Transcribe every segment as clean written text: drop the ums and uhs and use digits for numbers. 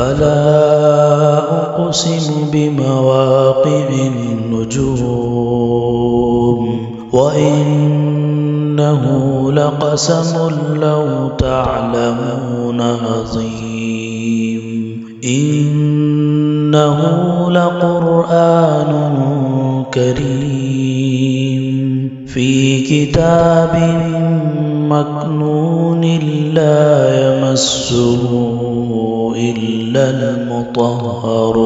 فلا أقسم بمواقع النجوم وإنه لقسم لو تعلمون عظيم إنه لقرآن كريم في كتاب مكنون لا يمسه إلا المطهرون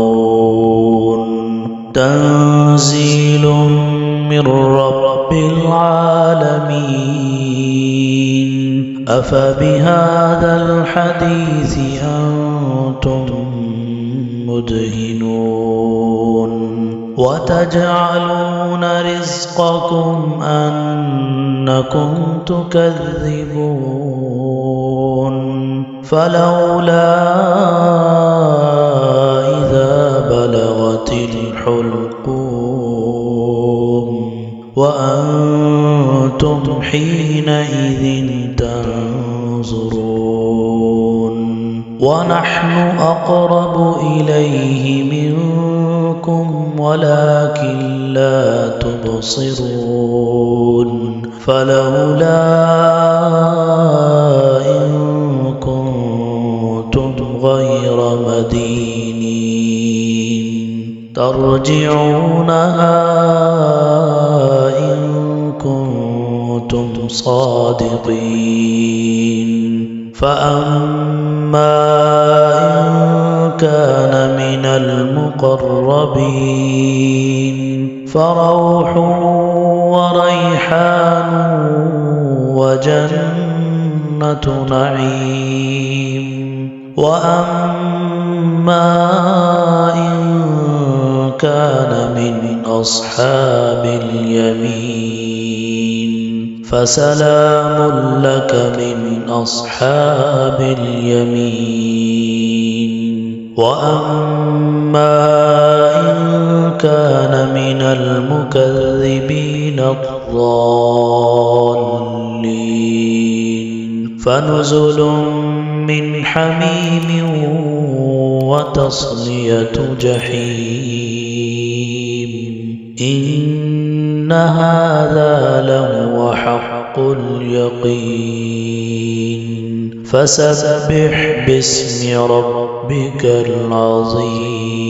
تنزيل من رب العالمين أفبهذا الحديث أنتم مدهنون وتجعلون رزقكم أنكم تكذبون فلولا إذا بلغت الحلقوم وأنتم حينئذ تنظرون ونحن أقرب إليه منكم ولكن لا تبصرون فلولا إن كنتم غير مدينين ترجعونها إن كنتم صادقين فأما إن كان من المقربين فروح وريحان وجنة نعيم وأما إن كان من أصحاب اليمين فسلام لك من أصحاب اليمين وأما إن كان من المكذبين الضالين فنزل من حميم وتصلية جحيم إن هذا لهو حق اليقين فسبح باسم ربك العظيم.